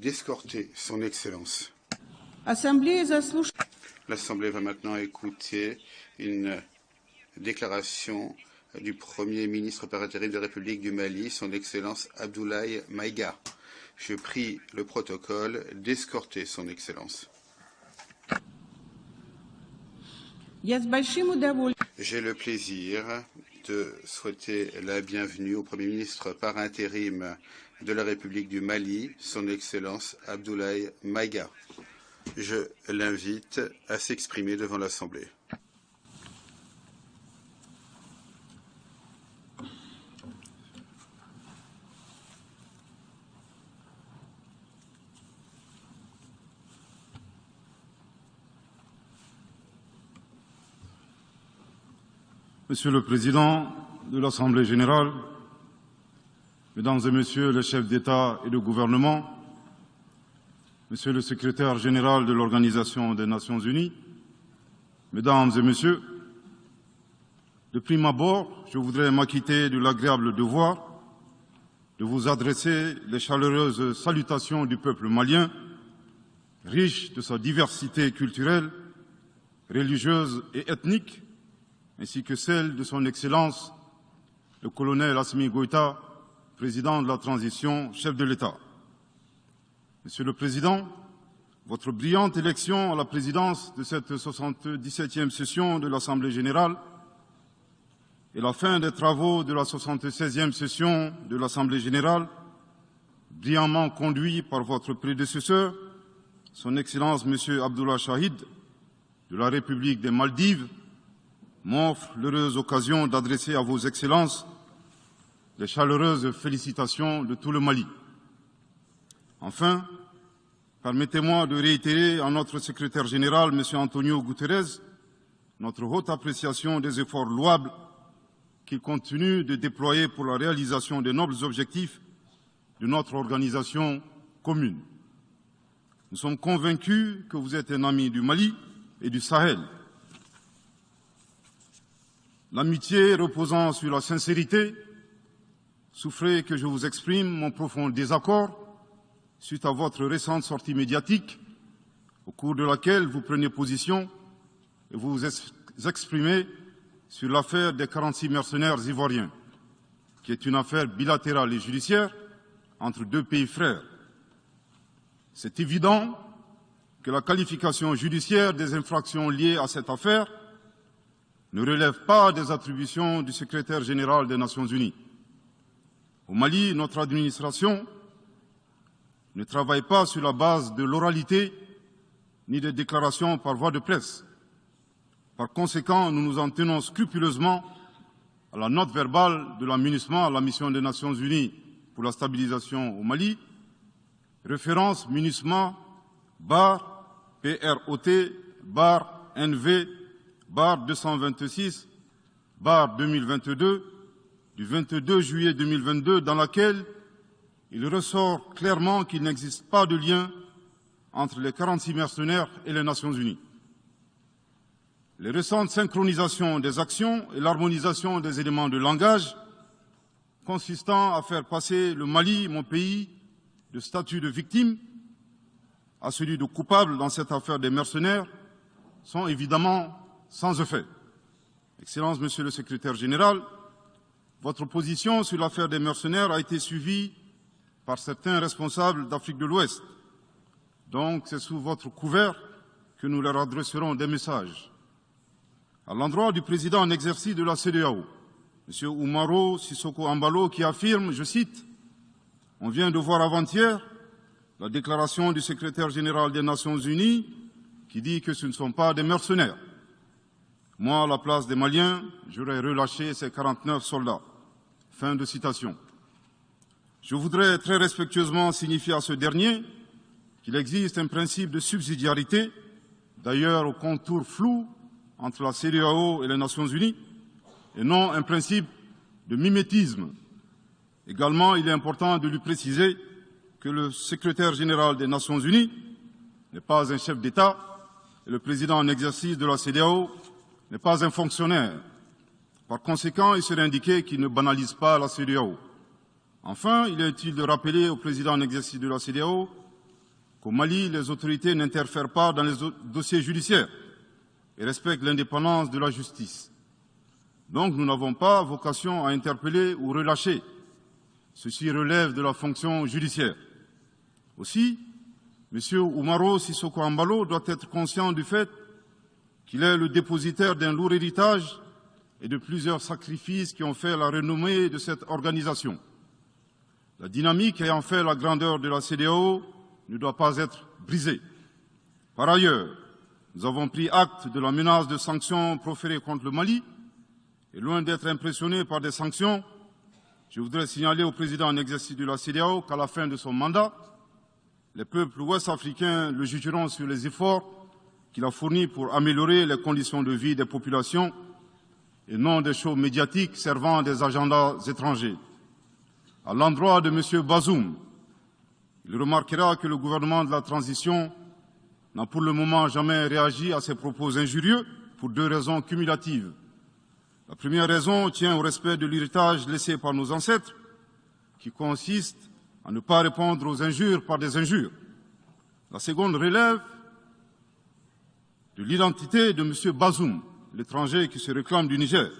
d'escorter son Excellence. L'Assemblée va maintenant écouter une déclaration du Premier ministre par intérim de la République du Mali, son Excellence Abdoulaye Maïga. Je prie le protocole d'escorter son Excellence. J'ai le plaisir de souhaiter la bienvenue au Premier ministre par intérim de la République du Mali, son Excellence Abdoulaye Maïga. Je l'invite à s'exprimer devant l'Assemblée. Monsieur le Président de l'Assemblée générale, Mesdames et Messieurs les chefs d'État et de gouvernement, Monsieur le Secrétaire général de l'Organisation des Nations unies, Mesdames et Messieurs, de prime abord, je voudrais m'acquitter de l'agréable devoir de vous adresser les chaleureuses salutations du peuple malien, riche de sa diversité culturelle, religieuse et ethnique, ainsi que celle de son Excellence, le colonel Assimi Goïta, président de la transition, chef de l'État. Monsieur le Président, votre brillante élection à la présidence de cette 77e session de l'Assemblée générale et la fin des travaux de la 76e session de l'Assemblée générale, brillamment conduit par votre prédécesseur, son Excellence M. Abdullah Shahid, de la République des Maldives, m'offre l'heureuse occasion d'adresser à vos Excellences les chaleureuses félicitations de tout le Mali. Enfin, permettez-moi de réitérer à notre secrétaire général, M. Antonio Guterres, notre haute appréciation des efforts louables qu'il continue de déployer pour la réalisation des nobles objectifs de notre organisation commune. Nous sommes convaincus que vous êtes un ami du Mali et du Sahel. L'amitié reposant sur la sincérité, souffrez que je vous exprime mon profond désaccord suite à votre récente sortie médiatique, au cours de laquelle vous prenez position et vous exprimez sur l'affaire des 46 mercenaires ivoiriens, qui est une affaire bilatérale et judiciaire entre deux pays frères. C'est évident que la qualification judiciaire des infractions liées à cette affaire ne relève pas des attributions du secrétaire général des Nations unies. Au Mali, notre administration ne travaille pas sur la base de l'oralité ni des déclarations par voie de presse. Par conséquent, nous nous en tenons scrupuleusement à la note verbale de la MINUSMA, la mission des Nations unies pour la stabilisation au Mali, référence MINUSMA bar PROT bar NV bar 226 bar 2022 du 22 juillet 2022, dans laquelle il ressort clairement qu'il n'existe pas de lien entre les 46 mercenaires et les Nations unies. Les récentes synchronisations des actions et l'harmonisation des éléments de langage consistant à faire passer le Mali, mon pays, de statut de victime à celui de coupable dans cette affaire des mercenaires sont évidemment sans effet. Excellence, Monsieur le Secrétaire général, votre position sur l'affaire des mercenaires a été suivie par certains responsables d'Afrique de l'Ouest. Donc, c'est sous votre couvert que nous leur adresserons des messages. À l'endroit du président en exercice de la CEDEAO, M. Oumaro Sissoko Ambalo, qui affirme, je cite, « On vient de voir avant-hier la déclaration du secrétaire général des Nations unies qui dit que ce ne sont pas des mercenaires. Moi, à la place des Maliens, j'aurais relâché ces 49 soldats. » Fin de citation. Je voudrais très respectueusement signifier à ce dernier qu'il existe un principe de subsidiarité, d'ailleurs au contour flou entre la CEDEAO et les Nations unies, et non un principe de mimétisme. Également, il est important de lui préciser que le secrétaire général des Nations unies n'est pas un chef d'État et le président en exercice de la CEDEAO n'est pas un fonctionnaire. Par conséquent, il serait indiqué qu'il ne banalise pas la CEDEAO. Enfin, il est utile de rappeler au président en exercice de la CEDEAO qu'au Mali, les autorités n'interfèrent pas dans les dossiers judiciaires et respectent l'indépendance de la justice. Donc nous n'avons pas vocation à interpeller ou relâcher. Ceci relève de la fonction judiciaire. Aussi, M. Oumaro Sissoko Embalo doit être conscient du fait qu'il est le dépositaire d'un lourd héritage et de plusieurs sacrifices qui ont fait la renommée de cette organisation. La dynamique ayant fait la grandeur de la CEDEAO ne doit pas être brisée. Par ailleurs, nous avons pris acte de la menace de sanctions proférées contre le Mali et loin d'être impressionnés par des sanctions, je voudrais signaler au président en exercice de la CEDEAO qu'à la fin de son mandat, les peuples ouest-africains le jugeront sur les efforts qu'il a fournis pour améliorer les conditions de vie des populations et non des shows médiatiques servant des agendas étrangers. À l'endroit de M. Bazoum, il remarquera que le gouvernement de la transition n'a pour le moment jamais réagi à ces propos injurieux pour deux raisons cumulatives. La première raison tient au respect de l'héritage laissé par nos ancêtres, qui consiste à ne pas répondre aux injures par des injures. La seconde relève de l'identité de M. Bazoum, l'étranger qui se réclame du Niger.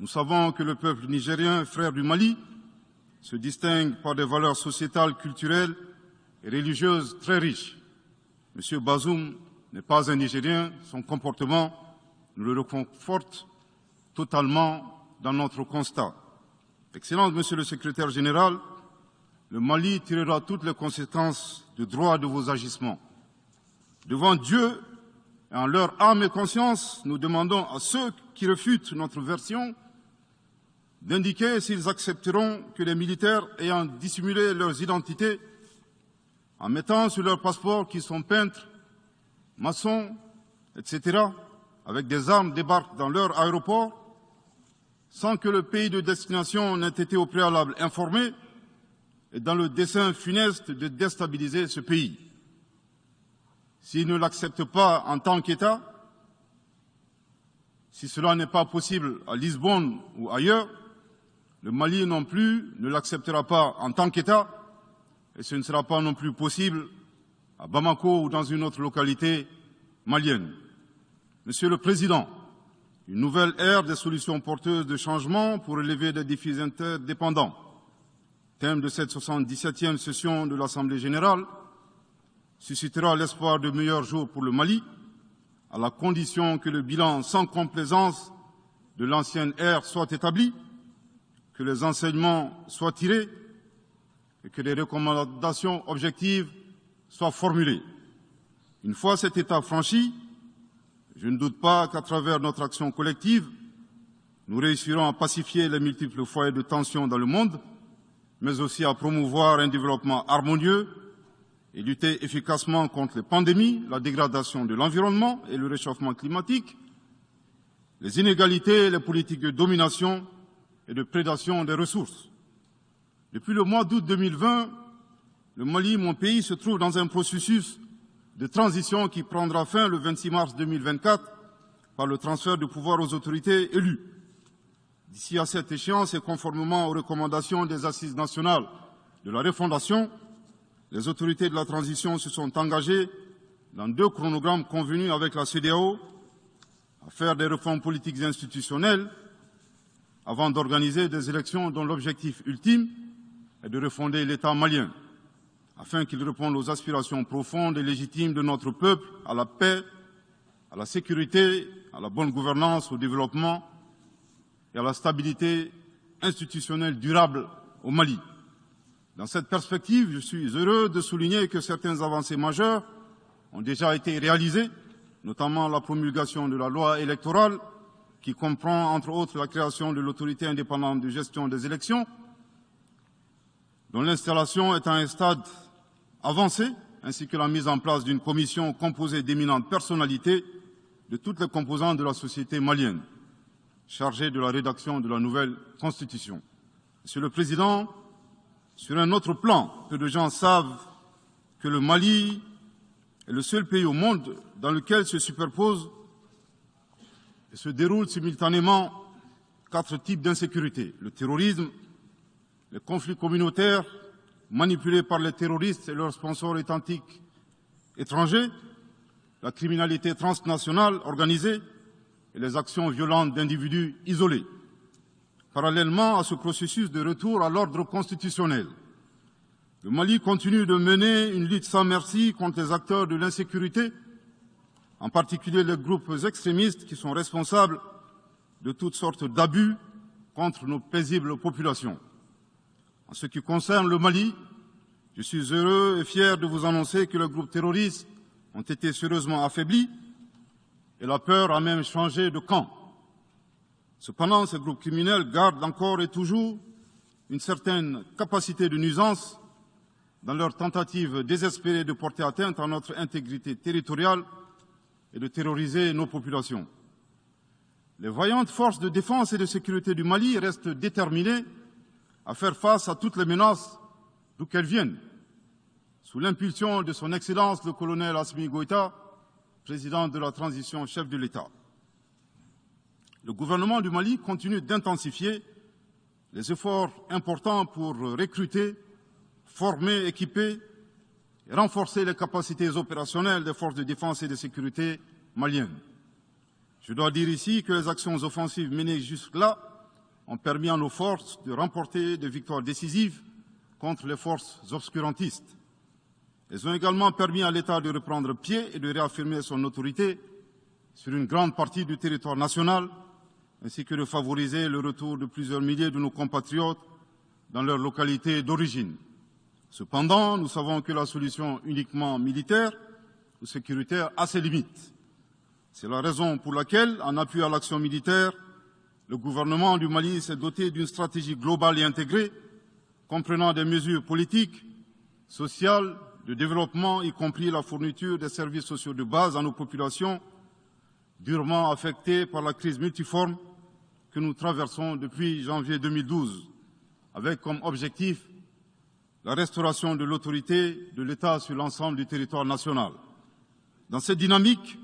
Nous savons que le peuple nigérien, frère du Mali, se distingue par des valeurs sociétales, culturelles et religieuses très riches. M. Bazoum n'est pas un Nigérien, son comportement nous le reconforte totalement dans notre constat. Excellence, Monsieur le Secrétaire général, le Mali tirera toutes les conséquences de droit de vos agissements. Devant Dieu et en leur âme et conscience, nous demandons à ceux qui refutent notre version d'indiquer s'ils accepteront que les militaires ayant dissimulé leurs identités en mettant sur leur passeport qu'ils sont peintres, maçons, etc., avec des armes débarquent dans leur aéroport sans que le pays de destination n'ait été au préalable informé et dans le dessein funeste de déstabiliser ce pays. S'ils ne l'acceptent pas en tant qu'État, si cela n'est pas possible à Lisbonne ou ailleurs, le Mali non plus ne l'acceptera pas en tant qu'État et ce ne sera pas non plus possible à Bamako ou dans une autre localité malienne. Monsieur le Président, une nouvelle ère des solutions porteuses de changement pour relever des défis interdépendants. Thème de cette 77e session de l'Assemblée générale, suscitera l'espoir de meilleurs jours pour le Mali, à la condition que le bilan sans complaisance de l'ancienne ère soit établi, que les enseignements soient tirés et que les recommandations objectives soient formulées. Une fois cet état franchi, je ne doute pas qu'à travers notre action collective, nous réussirons à pacifier les multiples foyers de tension dans le monde, mais aussi à promouvoir un développement harmonieux et lutter efficacement contre les pandémies, la dégradation de l'environnement et le réchauffement climatique, les inégalités et les politiques de domination et de prédation des ressources. Depuis le mois d'août 2020, le Mali, mon pays, se trouve dans un processus de transition qui prendra fin le 26 mars 2024 par le transfert de pouvoir aux autorités élues. D'ici à cette échéance et conformément aux recommandations des assises nationales de la refondation, les autorités de la transition se sont engagées dans 2 chronogrammes convenus avec la CEDEAO à faire des réformes politiques et institutionnelles avant d'organiser des élections dont l'objectif ultime est de refonder l'État malien, afin qu'il réponde aux aspirations profondes et légitimes de notre peuple à la paix, à la sécurité, à la bonne gouvernance, au développement et à la stabilité institutionnelle durable au Mali. Dans cette perspective, je suis heureux de souligner que certaines avancées majeures ont déjà été réalisées, notamment la promulgation de la loi électorale, qui comprend entre autres la création de l'autorité indépendante de gestion des élections, dont l'installation est à un stade avancé, ainsi que la mise en place d'une commission composée d'éminentes personnalités de toutes les composantes de la société malienne, chargée de la rédaction de la nouvelle Constitution. Monsieur le Président, sur un autre plan, peu de gens savent que le Mali est le seul pays au monde dans lequel se superposent et se déroulent simultanément 4 types d'insécurité: le terrorisme, les conflits communautaires manipulés par les terroristes et leurs sponsors étatiques étrangers, la criminalité transnationale organisée et les actions violentes d'individus isolés. Parallèlement à ce processus de retour à l'ordre constitutionnel, le Mali continue de mener une lutte sans merci contre les acteurs de l'insécurité, en particulier les groupes extrémistes qui sont responsables de toutes sortes d'abus contre nos paisibles populations. En ce qui concerne le Mali, je suis heureux et fier de vous annoncer que les groupes terroristes ont été sérieusement affaiblis et la peur a même changé de camp. Cependant, ces groupes criminels gardent encore et toujours une certaine capacité de nuisance dans leur tentative désespérée de porter atteinte à notre intégrité territoriale et de terroriser nos populations. Les vaillantes forces de défense et de sécurité du Mali restent déterminées à faire face à toutes les menaces d'où qu'elles viennent. Sous l'impulsion de son Excellence le colonel Assimi Goïta, président de la transition, chef de l'État. Le gouvernement du Mali continue d'intensifier les efforts importants pour recruter, former, équiper et renforcer les capacités opérationnelles des forces de défense et de sécurité maliennes. Je dois dire ici que les actions offensives menées jusque-là ont permis à nos forces de remporter des victoires décisives contre les forces obscurantistes. Elles ont également permis à l'État de reprendre pied et de réaffirmer son autorité sur une grande partie du territoire national, ainsi que de favoriser le retour de plusieurs milliers de nos compatriotes dans leur localité d'origine. Cependant, nous savons que la solution uniquement militaire ou sécuritaire a ses limites. C'est la raison pour laquelle, en appui à l'action militaire, le gouvernement du Mali s'est doté d'une stratégie globale et intégrée, comprenant des mesures politiques, sociales, de développement, y compris la fourniture des services sociaux de base à nos populations, durement affectées par la crise multiforme que nous traversons depuis janvier 2012, avec comme objectif la restauration de l'autorité de l'État sur l'ensemble du territoire national. Dans cette dynamique,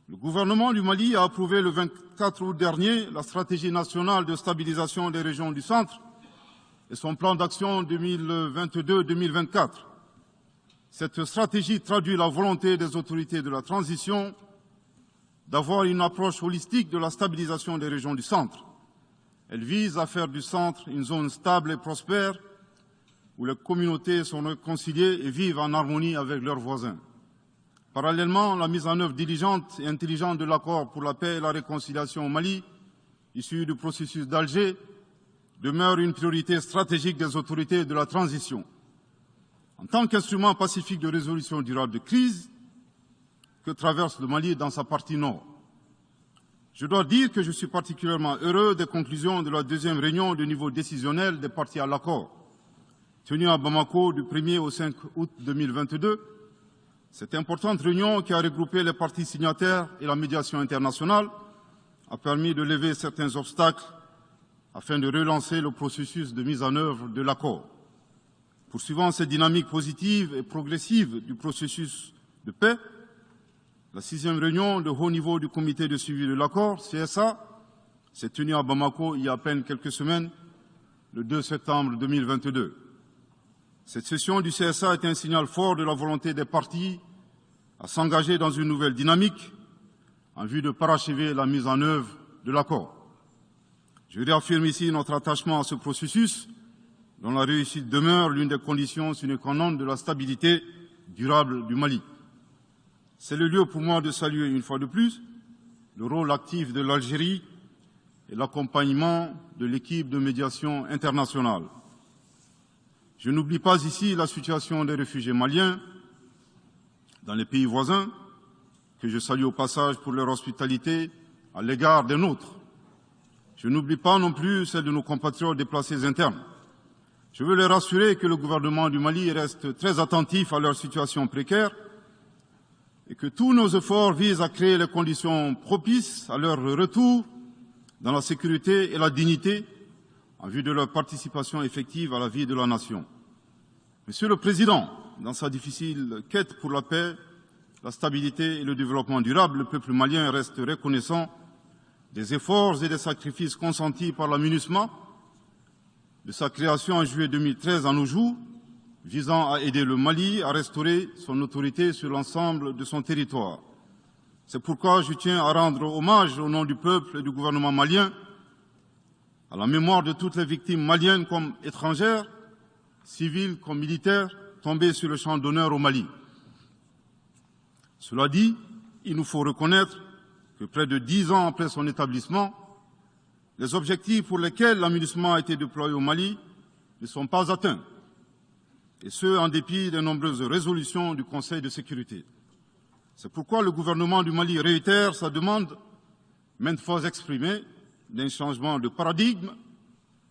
le gouvernement du Mali a approuvé le 24 août dernier la stratégie nationale de stabilisation des régions du centre et son plan d'action 2022-2024. Cette stratégie traduit la volonté des autorités de la transition d'avoir une approche holistique de la stabilisation des régions du centre. Elle vise à faire du centre une zone stable et prospère où les communautés sont réconciliées et vivent en harmonie avec leurs voisins. Parallèlement, la mise en œuvre diligente et intelligente de l'accord pour la paix et la réconciliation au Mali, issu du processus d'Alger, demeure une priorité stratégique des autorités de la transition. En tant qu'instrument pacifique de résolution durable de crise que traverse le Mali dans sa partie nord. Je dois dire que je suis particulièrement heureux des conclusions de la deuxième réunion de niveau décisionnel des parties à l'accord, tenue à Bamako du 1er au 5 août 2022. Cette importante réunion qui a regroupé les parties signataires et la médiation internationale a permis de lever certains obstacles afin de relancer le processus de mise en œuvre de l'accord. Poursuivant cette dynamique positive et progressive du processus de paix, la 6e réunion de haut niveau du comité de suivi de l'accord, CSA, s'est tenue à Bamako il y a à peine quelques semaines, le 2 septembre 2022. Cette session du CSA est un signal fort de la volonté des parties à s'engager dans une nouvelle dynamique en vue de parachever la mise en œuvre de l'accord. Je réaffirme ici notre attachement à ce processus dont la réussite demeure l'une des conditions sine qua non de la stabilité durable du Mali. C'est le lieu pour moi de saluer une fois de plus le rôle actif de l'Algérie et l'accompagnement de l'équipe de médiation internationale. Je n'oublie pas ici la situation des réfugiés maliens dans les pays voisins, que je salue au passage pour leur hospitalité à l'égard des nôtres. Je n'oublie pas non plus celle de nos compatriotes déplacés internes. Je veux les rassurer que le gouvernement du Mali reste très attentif à leur situation précaire et que tous nos efforts visent à créer les conditions propices à leur retour dans la sécurité et la dignité en vue de leur participation effective à la vie de la nation. Monsieur le Président, dans sa difficile quête pour la paix, la stabilité et le développement durable, le peuple malien reste reconnaissant des efforts et des sacrifices consentis par la MINUSMA, de sa création en juillet 2013 à nos jours, visant à aider le Mali à restaurer son autorité sur l'ensemble de son territoire. C'est pourquoi je tiens à rendre hommage au nom du peuple et du gouvernement malien à la mémoire de toutes les victimes maliennes comme étrangères, civiles comme militaires, tombées sur le champ d'honneur au Mali. Cela dit, il nous faut reconnaître que près de 10 ans après son établissement, les objectifs pour lesquels l'AMINUSMA a été déployé au Mali ne sont pas atteints, et ce, en dépit des nombreuses résolutions du Conseil de sécurité. C'est pourquoi le gouvernement du Mali réitère sa demande, maintes fois exprimée, d'un changement de paradigme,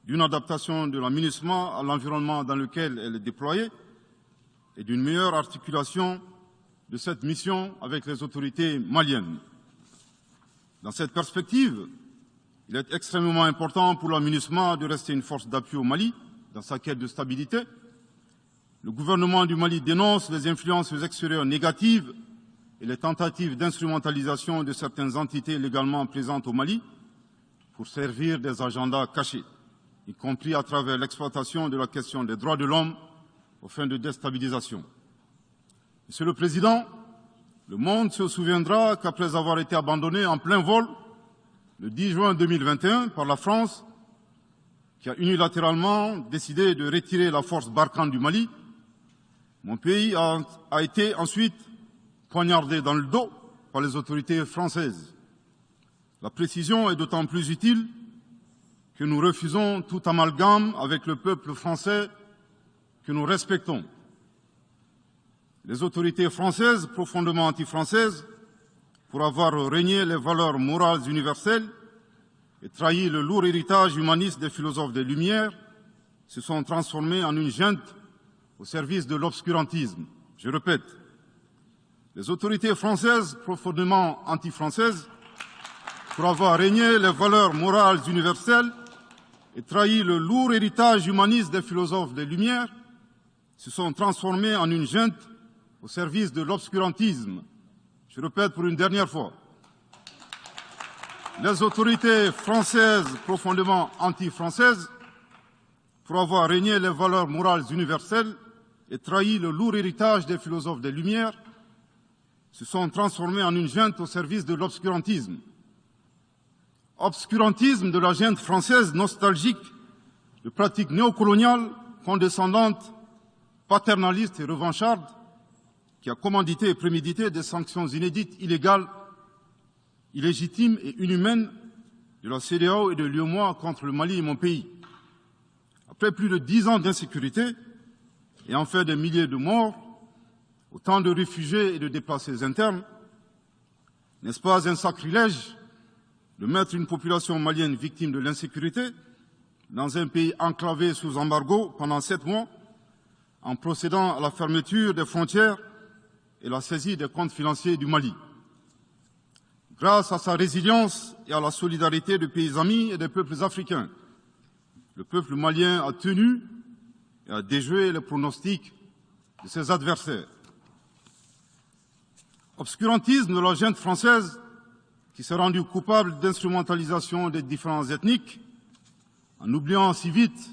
d'une adaptation de l'AMINUSMA à l'environnement dans lequel elle est déployée et d'une meilleure articulation de cette mission avec les autorités maliennes. Dans cette perspective, il est extrêmement important pour l'AMINUSMA de rester une force d'appui au Mali dans sa quête de stabilité. Le gouvernement du Mali dénonce les influences extérieures négatives et les tentatives d'instrumentalisation de certaines entités légalement présentes au Mali pour servir des agendas cachés, y compris à travers l'exploitation de la question des droits de l'homme aux fins de déstabilisation. Monsieur le Président, le monde se souviendra qu'après avoir été abandonné en plein vol le 10 juin 2021 par la France, qui a unilatéralement décidé de retirer la force Barkhane du Mali, mon pays a été ensuite poignardé dans le dos par les autorités françaises. La précision est d'autant plus utile que nous refusons tout amalgame avec le peuple français que nous respectons. Les autorités françaises, profondément anti-françaises, pour avoir régné les valeurs morales universelles et trahi le lourd héritage humaniste des philosophes des Lumières, se sont transformées en une junte au service de l'obscurantisme. Je répète, les autorités françaises, profondément anti-françaises, pour avoir régné les valeurs morales universelles et trahi le lourd héritage humaniste des philosophes des Lumières, se sont transformées en une junte au service de l'obscurantisme. Je répète pour une dernière fois. Les autorités françaises profondément anti-françaises, pour avoir régné les valeurs morales universelles et trahi le lourd héritage des philosophes des Lumières, se sont transformées en une junte au service de l'obscurantisme. Obscurantisme de la junte française nostalgique de pratiques néocoloniales, condescendantes, paternalistes et revanchardes, qui a commandité et prémédité des sanctions inédites, illégales, illégitimes et inhumaines de la CEDEAO et de l'UEMOA contre le Mali et mon pays. Après plus de 10 ans d'insécurité et en fait des milliers de morts, autant de réfugiés et de déplacés internes, n'est-ce pas un sacrilège de mettre une population malienne victime de l'insécurité dans un pays enclavé sous embargo pendant 7 mois, en procédant à la fermeture des frontières et la saisie des comptes financiers du Mali. Grâce à sa résilience et à la solidarité de pays amis et des peuples africains, le peuple malien a tenu et a déjoué les pronostics de ses adversaires. Obscurantisme de la junte française qui s'est rendue coupable d'instrumentalisation des différences ethniques, en oubliant si vite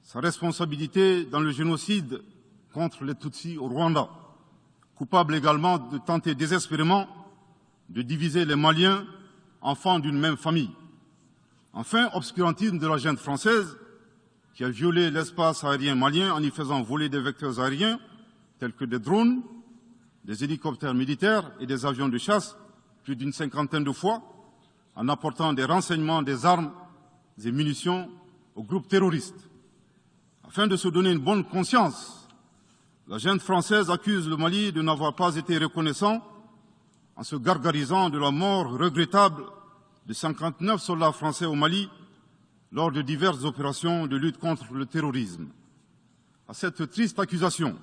sa responsabilité dans le génocide contre les Tutsis au Rwanda, coupable également de tenter désespérément de diviser les Maliens, enfants d'une même famille. Enfin, obscurantisme de la junte française qui a violé l'espace aérien malien en y faisant voler des vecteurs aériens tels que des drones, des hélicoptères militaires et des avions de chasse plus d'une 50aine de fois, en apportant des renseignements, des armes et munitions aux groupes terroristes. Afin de se donner une bonne conscience, la junte française accuse le Mali de n'avoir pas été reconnaissant en se gargarisant de la mort regrettable de 59 soldats français au Mali lors de diverses opérations de lutte contre le terrorisme. À cette triste accusation,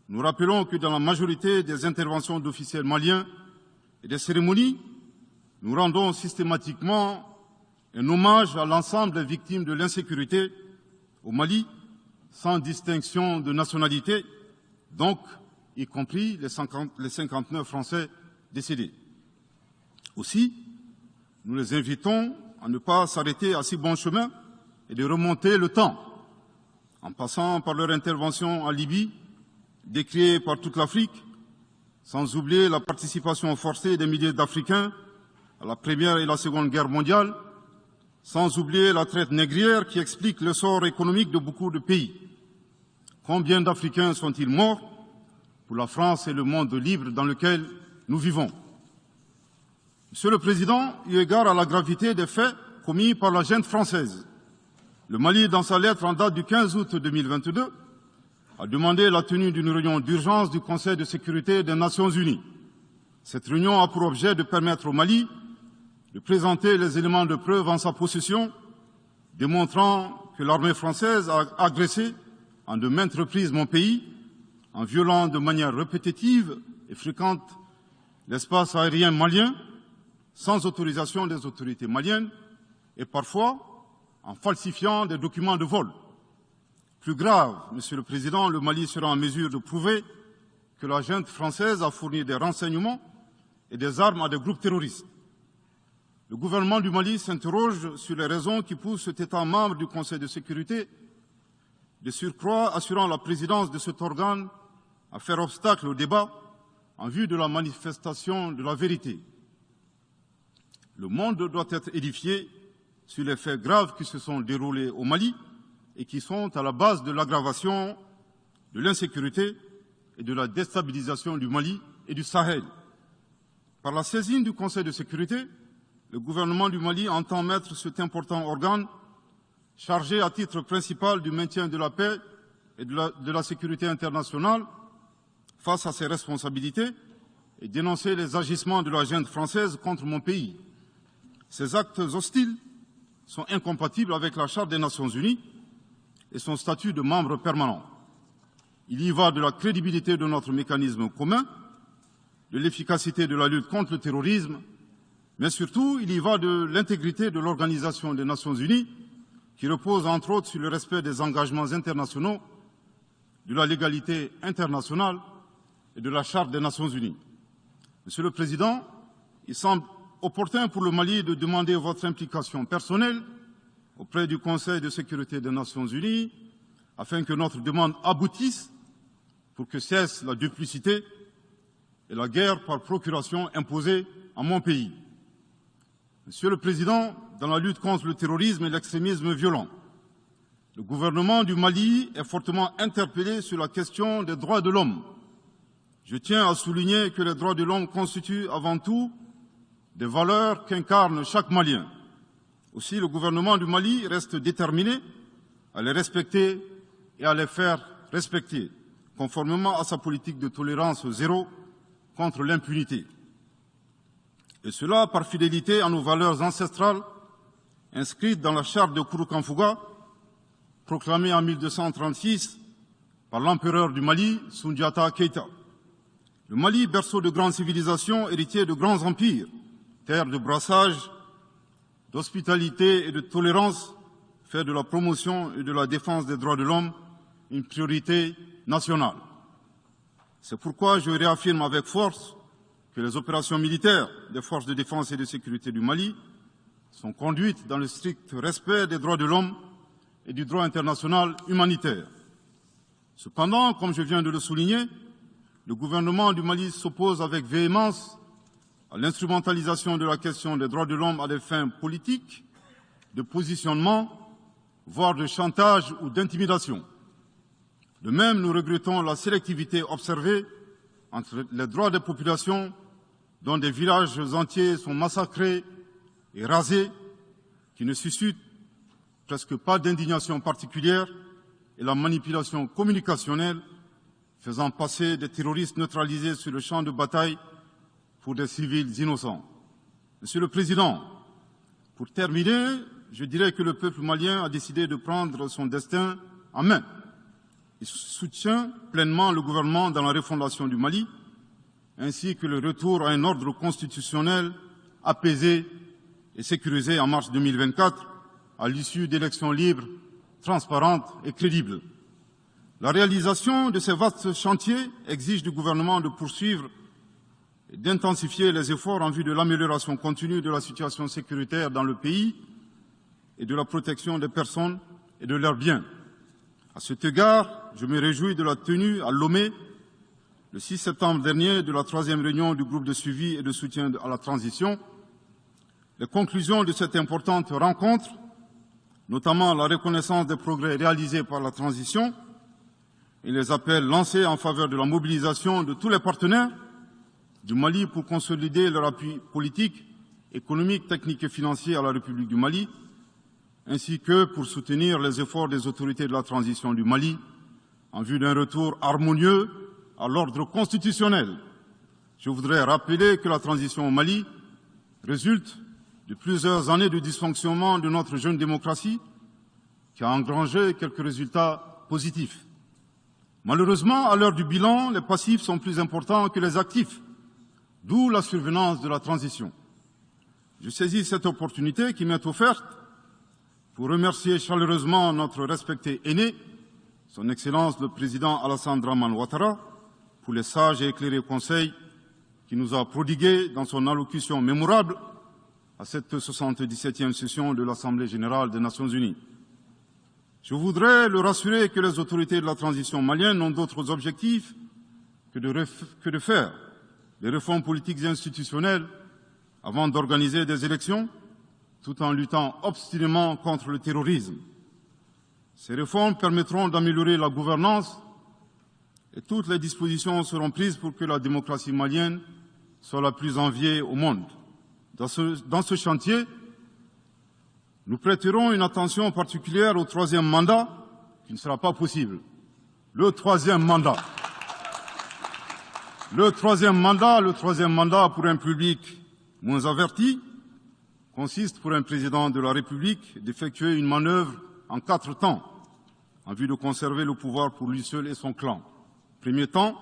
nous rappelons que dans la majorité des interventions d'officiels maliens et des cérémonies, nous rendons systématiquement un hommage à l'ensemble des victimes de l'insécurité au Mali, sans distinction de nationalité, donc y compris les 59 Français décédés. Aussi, nous les invitons à ne pas s'arrêter à si bon chemin et de remonter le temps, en passant par leur intervention en Libye, décriée par toute l'Afrique, sans oublier la participation forcée des milliers d'Africains à la Première et la Seconde Guerre mondiale, sans oublier la traite négrière qui explique le sort économique de beaucoup de pays. Combien d'Africains sont-ils morts pour la France et le monde libre dans lequel nous vivons? Monsieur le Président, eu égard à la gravité des faits commis par la junte française, le Mali, dans sa lettre en date du 15 août 2022, a demandé la tenue d'une réunion d'urgence du Conseil de sécurité des Nations Unies. Cette réunion a pour objet de permettre au Mali de présenter les éléments de preuve en sa possession, démontrant que l'armée française a agressé en de maintes reprises mon pays, en violant de manière répétitive et fréquente l'espace aérien malien, sans autorisation des autorités maliennes, et parfois en falsifiant des documents de vol. Plus grave, Monsieur le Président, le Mali sera en mesure de prouver que la junte française a fourni des renseignements et des armes à des groupes terroristes. Le gouvernement du Mali s'interroge sur les raisons qui poussent cet État membre du Conseil de sécurité, de surcroît assurant la présidence de cet organe, à faire obstacle au débat en vue de la manifestation de la vérité. Le monde doit être édifié sur les faits graves qui se sont déroulés au Mali et qui sont à la base de l'aggravation de l'insécurité et de la déstabilisation du Mali et du Sahel. Par la saisine du Conseil de sécurité, le gouvernement du Mali entend mettre cet important organe chargé à titre principal du maintien de la paix et de la sécurité internationale face à ses responsabilités et dénoncer les agissements de la junte française contre mon pays. Ces actes hostiles sont incompatibles avec la Charte des Nations Unies et son statut de membre permanent. Il y va de la crédibilité de notre mécanisme commun, de l'efficacité de la lutte contre le terrorisme, mais surtout, il y va de l'intégrité de l'Organisation des Nations Unies, qui repose entre autres sur le respect des engagements internationaux, de la légalité internationale et de la Charte des Nations Unies. Monsieur le Président, il semble opportun pour le Mali de demander votre implication personnelle auprès du Conseil de sécurité des Nations Unies afin que notre demande aboutisse pour que cesse la duplicité et la guerre par procuration imposée à mon pays. Monsieur le Président, dans la lutte contre le terrorisme et l'extrémisme violent, le gouvernement du Mali est fortement interpellé sur la question des droits de l'homme. Je tiens à souligner que les droits de l'homme constituent avant tout des valeurs qu'incarne chaque Malien. Aussi, le gouvernement du Mali reste déterminé à les respecter et à les faire respecter, conformément à sa politique de tolérance zéro contre l'impunité. Et cela par fidélité à nos valeurs ancestrales inscrites dans la charte de Kouroukanfouga, proclamée en 1236 par l'empereur du Mali, Soundiata Keïta. Le Mali, berceau de grandes civilisations, héritier de grands empires, terre de brassage, d'hospitalité et de tolérance, fait de la promotion et de la défense des droits de l'homme une priorité nationale. C'est pourquoi je réaffirme avec force que les opérations militaires des forces de défense et de sécurité du Mali sont conduites dans le strict respect des droits de l'homme et du droit international humanitaire. Cependant, comme je viens de le souligner, le gouvernement du Mali s'oppose avec véhémence à l'instrumentalisation de la question des droits de l'homme à des fins politiques, de positionnement, voire de chantage ou d'intimidation. De même, nous regrettons la sélectivité observée entre les droits des populations dont des villages entiers sont massacrés et rasés, qui ne suscitent presque pas d'indignation particulière, et la manipulation communicationnelle faisant passer des terroristes neutralisés sur le champ de bataille pour des civils innocents. Monsieur le Président, pour terminer, je dirais que le peuple malien a décidé de prendre son destin en main. Il soutient pleinement le gouvernement dans la refondation du Mali, ainsi que le retour à un ordre constitutionnel apaisé et sécurisé en mars 2024, à l'issue d'élections libres, transparentes et crédibles. La réalisation de ces vastes chantiers exige du gouvernement de poursuivre et d'intensifier les efforts en vue de l'amélioration continue de la situation sécuritaire dans le pays et de la protection des personnes et de leurs biens. À cet égard, je me réjouis de la tenue à Lomé, le 6 septembre dernier, de la 3e réunion du groupe de suivi et de soutien à la transition. Les conclusions de cette importante rencontre, notamment la reconnaissance des progrès réalisés par la transition et les appels lancés en faveur de la mobilisation de tous les partenaires du Mali pour consolider leur appui politique, économique, technique et financier à la République du Mali, ainsi que pour soutenir les efforts des autorités de la transition du Mali en vue d'un retour harmonieux à l'ordre constitutionnel. Je voudrais rappeler que la transition au Mali résulte de plusieurs années de dysfonctionnement de notre jeune démocratie qui a engrangé quelques résultats positifs. Malheureusement, à l'heure du bilan, les passifs sont plus importants que les actifs, d'où la survenance de la transition. Je saisis cette opportunité qui m'est offerte pour remercier chaleureusement notre respecté aîné, son Excellence le Président Alassane Dramane Ouattara, pour les sages et éclairés conseils qu'il nous a prodigués dans son allocution mémorable à cette 77e session de l'Assemblée générale des Nations unies. Je voudrais le rassurer que les autorités de la transition malienne n'ont d'autres objectifs que de faire des réformes politiques et institutionnelles avant d'organiser des élections, tout en luttant obstinément contre le terrorisme. Ces réformes permettront d'améliorer la gouvernance et toutes les dispositions seront prises pour que la démocratie malienne soit la plus enviée au monde. Dans ce chantier, nous prêterons une attention particulière au 3e mandat, qui ne sera pas possible. Le troisième mandat pour un public moins averti consiste pour un président de la République d'effectuer une manœuvre en 4 temps, en vue de conserver le pouvoir pour lui seul et son clan. Premier temps,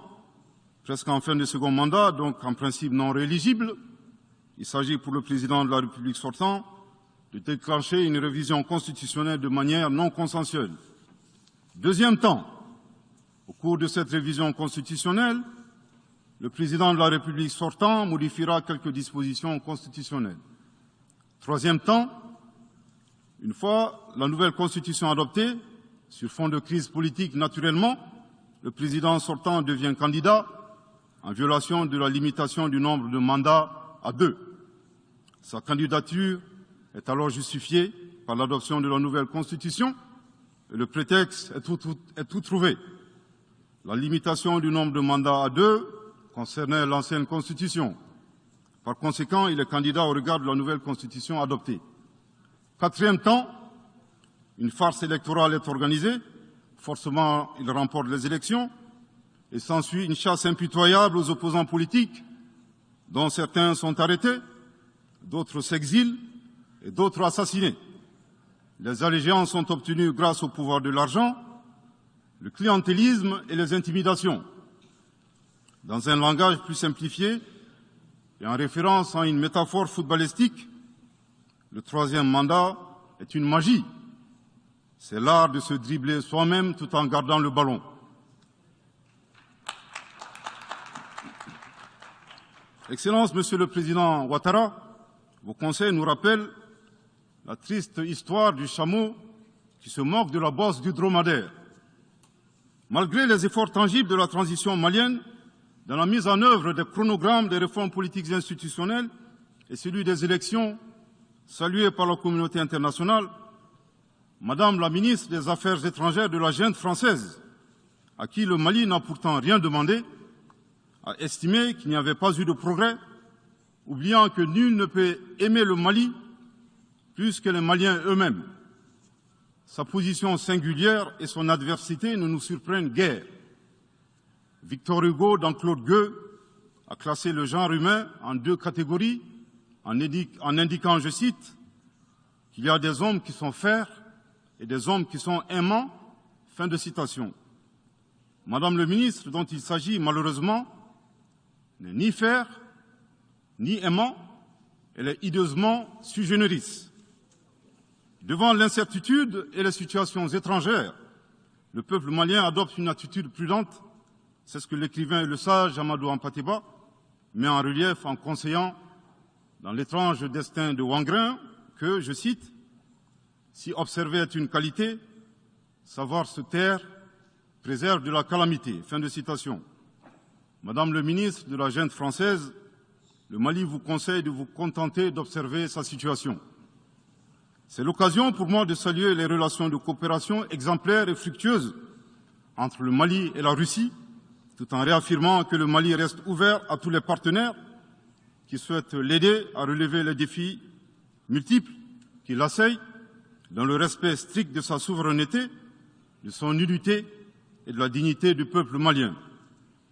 presque en fin de second mandat, donc en principe non rééligible, il s'agit pour le président de la République sortant de déclencher une révision constitutionnelle de manière non consensuelle. Deuxième temps, au cours de cette révision constitutionnelle, le président de la République sortant modifiera quelques dispositions constitutionnelles. Troisième temps, une fois la nouvelle constitution adoptée, sur fond de crise politique naturellement, le président sortant devient candidat en violation de la limitation du nombre de mandats à 2. Sa candidature est alors justifiée par l'adoption de la nouvelle constitution et le prétexte est tout trouvé. La limitation du nombre de mandats à 2 concernait l'ancienne constitution. Par conséquent, il est candidat au regard de la nouvelle constitution adoptée. Quatrième temps, une farce électorale est organisée. Forcément, il remporte les élections et s'ensuit une chasse impitoyable aux opposants politiques, dont certains sont arrêtés, d'autres s'exilent et d'autres assassinés. Les allégeances sont obtenues grâce au pouvoir de l'argent, le clientélisme et les intimidations. Dans un langage plus simplifié et en référence à une métaphore footballistique, le 3e mandat est une magie. C'est l'art de se dribbler soi-même tout en gardant le ballon. Excellence, Monsieur le Président Ouattara, vos conseils nous rappellent la triste histoire du chameau qui se moque de la bosse du dromadaire. Malgré les efforts tangibles de la transition malienne, dans la mise en œuvre des chronogrammes des réformes politiques et institutionnelles et celui des élections, salués par la communauté internationale, Madame la ministre des Affaires étrangères de la junte française, à qui le Mali n'a pourtant rien demandé, a estimé qu'il n'y avait pas eu de progrès, oubliant que nul ne peut aimer le Mali plus que les Maliens eux-mêmes. Sa position singulière et son adversité ne nous surprennent guère. Victor Hugo, dans Claude Gueux, a classé le genre humain en 2 catégories, en indiquant, je cite, qu'il y a des hommes qui sont fers et des hommes qui sont aimants. Fin de citation. Madame le ministre, dont il s'agit malheureusement, n'est ni fer, ni aimant, elle est hideusement sui generis. Devant l'incertitude et les situations étrangères, le peuple malien adopte une attitude prudente. C'est ce que l'écrivain et le sage Amadou Hampâté-Bâ met en relief en conseillant dans l'étrange destin de Wangrin que, je cite, « Si observer est une qualité, Savoir se taire préserve de la calamité. Fin de citation. Madame le ministre de la Junte française, le Mali vous conseille de vous contenter d'observer sa situation. C'est l'occasion pour moi de saluer les relations de coopération exemplaires et fructueuses entre le Mali et la Russie, tout en réaffirmant que le Mali reste ouvert à tous les partenaires qui souhaitent l'aider à relever les défis multiples qui l'assaillent, dans le respect strict de sa souveraineté, de son unité et de la dignité du peuple malien.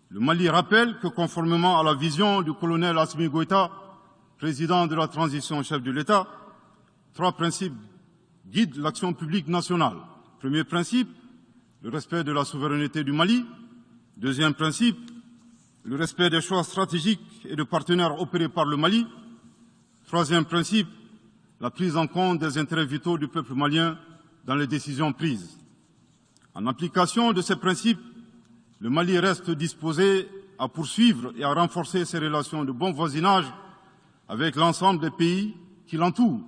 Le Mali rappelle que, conformément à la vision du colonel Assimi Goïta, président de la transition chef de l'État, 3 principes guident l'action publique nationale. Premier principe, le respect de la souveraineté du Mali. Deuxième principe, le respect des choix stratégiques et de partenaires opérés par le Mali. Troisième principe, la prise en compte des intérêts vitaux du peuple malien dans les décisions prises. En application de ces principes, le Mali reste disposé à poursuivre et à renforcer ses relations de bon voisinage avec l'ensemble des pays qui l'entourent.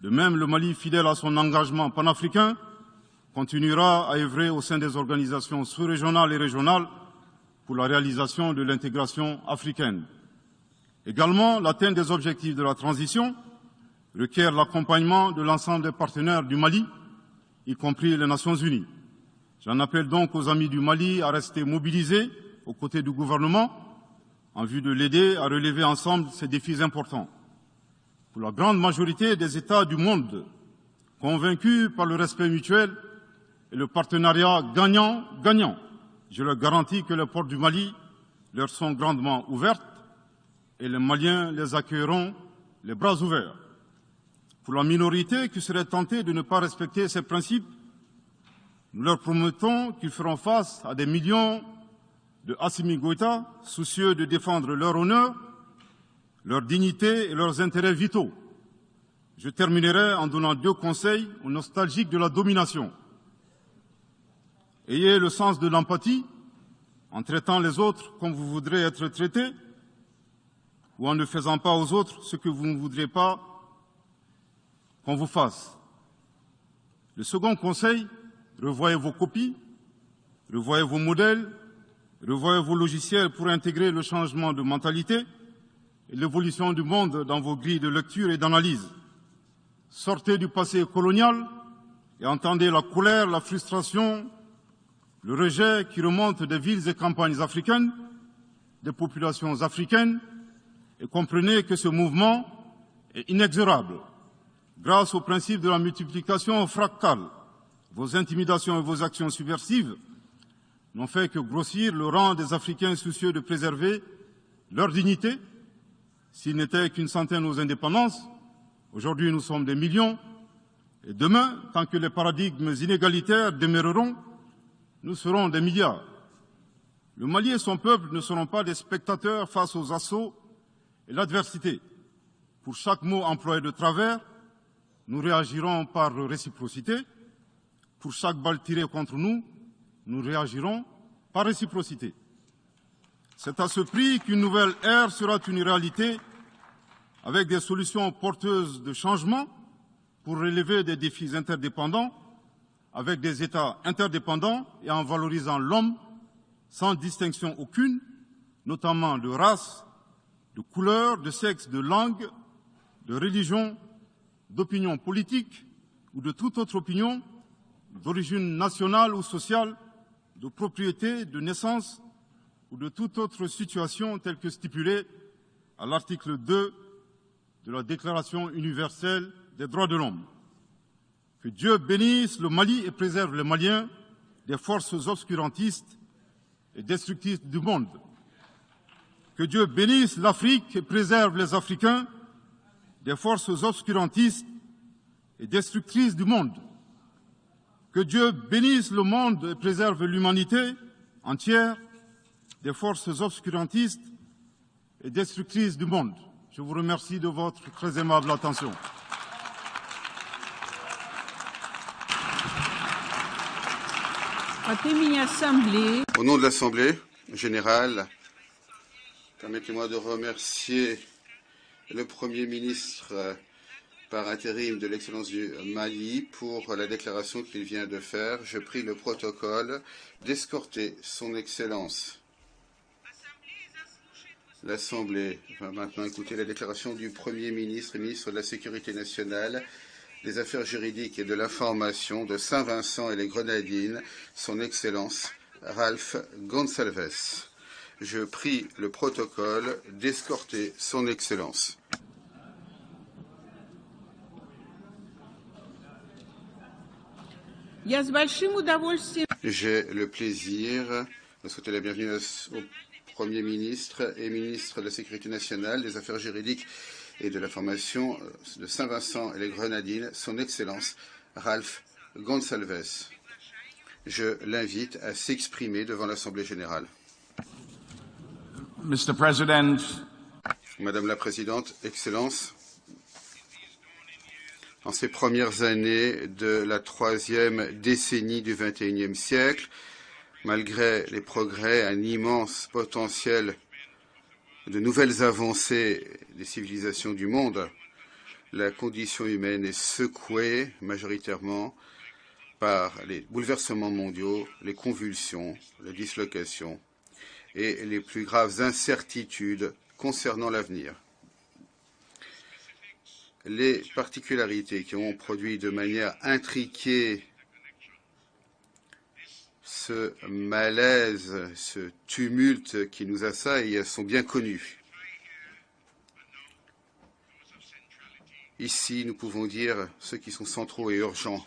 De même, le Mali, fidèle à son engagement panafricain, continuera à œuvrer au sein des organisations sous-régionales et régionales pour la réalisation de l'intégration africaine. Également, l'atteinte des objectifs de la transition requiert l'accompagnement de l'ensemble des partenaires du Mali, y compris les Nations unies. J'en appelle donc aux amis du Mali à rester mobilisés aux côtés du gouvernement en vue de l'aider à relever ensemble ces défis importants. Pour la grande majorité des États du monde, convaincus par le respect mutuel et le partenariat gagnant-gagnant, je leur garantis que les portes du Mali leur sont grandement ouvertes et les Maliens les accueilleront les bras ouverts. Pour la minorité qui serait tentée de ne pas respecter ces principes, nous leur promettons qu'ils feront face à des millions de Assimi Goïta, soucieux de défendre leur honneur, leur dignité et leurs intérêts vitaux. Je terminerai en donnant 2 conseils aux nostalgiques de la domination. Ayez le sens de l'empathie en traitant les autres comme vous voudrez être traités ou en ne faisant pas aux autres ce que vous ne voudrez pas qu'on vous fasse. Le second conseil, revoyez vos copies, revoyez vos modèles, revoyez vos logiciels pour intégrer le changement de mentalité et l'évolution du monde dans vos grilles de lecture et d'analyse. Sortez du passé colonial et entendez la colère, la frustration, le rejet qui remonte des villes et campagnes africaines, des populations africaines, et comprenez que ce mouvement est inexorable. Grâce au principe de la multiplication fractale, vos intimidations et vos actions subversives n'ont fait que grossir le rang des Africains soucieux de préserver leur dignité. S'il n'était qu'une centaine aux indépendances, aujourd'hui nous sommes des millions, et demain, tant que les paradigmes inégalitaires demeureront, nous serons des milliards. Le Mali et son peuple ne seront pas des spectateurs face aux assauts et l'adversité. Pour chaque mot employé de travers, nous réagirons par réciprocité. Pour chaque balle tirée contre nous, nous réagirons par réciprocité. C'est à ce prix qu'une nouvelle ère sera une réalité avec des solutions porteuses de changement pour relever des défis interdépendants, avec des États interdépendants et en valorisant l'homme sans distinction aucune, notamment de race, de couleur, de sexe, de langue, de religion, d'opinion politique ou de toute autre opinion, d'origine nationale ou sociale, de propriété, de naissance ou de toute autre situation telle que stipulée à l'article 2 de la Déclaration universelle des droits de l'homme. Que Dieu bénisse le Mali et préserve les Maliens des forces obscurantistes et destructrices du monde. Que Dieu bénisse l'Afrique et préserve les Africains des forces obscurantistes et destructrices du monde. Que Dieu bénisse le monde et préserve l'humanité entière des forces obscurantistes et destructrices du monde. Je vous remercie de votre très aimable attention. Au nom de l'Assemblée générale, permettez-moi de remercier le Premier ministre par intérim de l'Excellence du Mali pour la déclaration qu'il vient de faire. Je prie le protocole d'escorter son Excellence. L'Assemblée va maintenant écouter la déclaration du Premier ministre et ministre de la Sécurité nationale, des Affaires juridiques et de l'Information de Saint-Vincent et les Grenadines, son Excellence Ralph Gonsalves. Je prie le protocole d'escorter son Excellence. J'ai le plaisir de souhaiter la bienvenue au Premier ministre et ministre de la Sécurité nationale, des Affaires juridiques et de l'information de Saint-Vincent et les Grenadines, son Excellence Ralph Gonsalves. Je l'invite à s'exprimer devant l'Assemblée générale. Mr. President, Madame la Présidente, Excellence, en ces premières années de la troisième décennie du XXIe siècle, malgré les progrès, un immense potentiel de nouvelles avancées des civilisations du monde, la condition humaine est secouée majoritairement par les bouleversements mondiaux, les convulsions, la dislocation et les plus graves incertitudes concernant l'avenir. Les particularités qui ont produit de manière intriquée ce malaise, ce tumulte qui nous assaille sont bien connus. Ici, nous pouvons dire ceux qui sont centraux et urgents.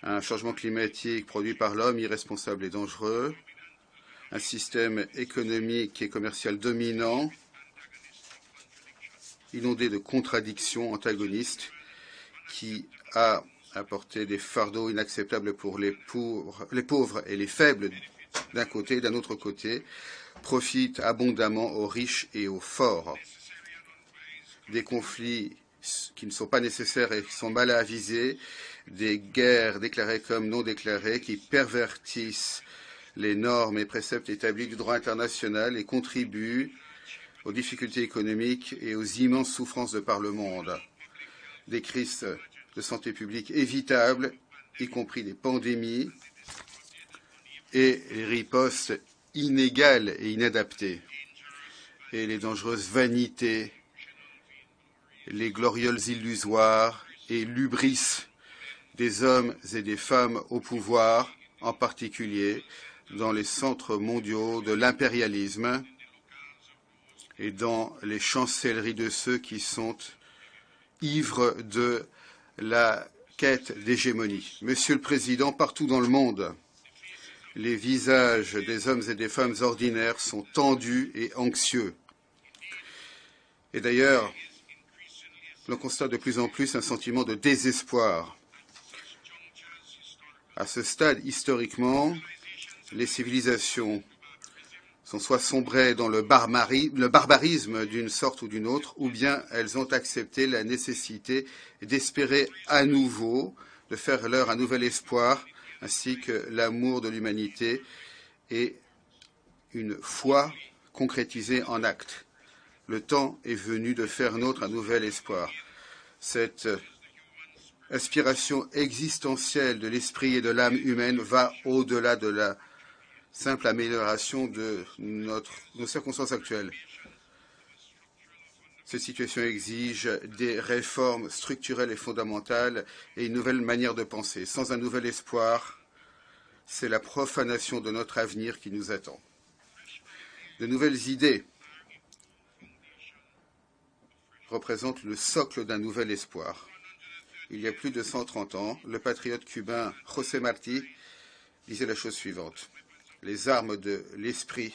Un changement climatique produit par l'homme irresponsable et dangereux, un système économique et commercial dominant, inondé de contradictions antagonistes, qui a apporté des fardeaux inacceptables pour les pauvres et les faibles d'un côté, d'un autre côté, profite abondamment aux riches et aux forts. Des conflits qui ne sont pas nécessaires et qui sont mal avisés, des guerres déclarées comme non déclarées qui pervertissent les normes et préceptes établis du droit international et contribuent aux difficultés économiques et aux immenses souffrances de par le monde. Des crises de santé publique évitables, y compris des pandémies, et les ripostes inégales et inadaptées, et les dangereuses vanités, les glorieuses illusoires et l'hubris des hommes et des femmes au pouvoir, en particulier dans les centres mondiaux de l'impérialisme et dans les chancelleries de ceux qui sont ivres de la quête d'hégémonie. Monsieur le Président, partout dans le monde, les visages des hommes et des femmes ordinaires sont tendus et anxieux. Et d'ailleurs, l'on constate de plus en plus un sentiment de désespoir. À ce stade, historiquement, les civilisations sont soit sombrées dans le barbarisme d'une sorte ou d'une autre, ou bien elles ont accepté la nécessité d'espérer à nouveau, de faire leur un nouvel espoir, ainsi que l'amour de l'humanité et une foi concrétisée en actes. Le temps est venu de faire nôtre un nouvel espoir. Cette aspiration existentielle de l'esprit et de l'âme humaine va au-delà de la simple amélioration de nos circonstances actuelles. Cette situation exige des réformes structurelles et fondamentales et une nouvelle manière de penser. Sans un nouvel espoir, c'est la profanation de notre avenir qui nous attend. De nouvelles idées représentent le socle d'un nouvel espoir. Il y a plus de 130 ans, le patriote cubain José Martí disait la chose suivante. Les armes de l'esprit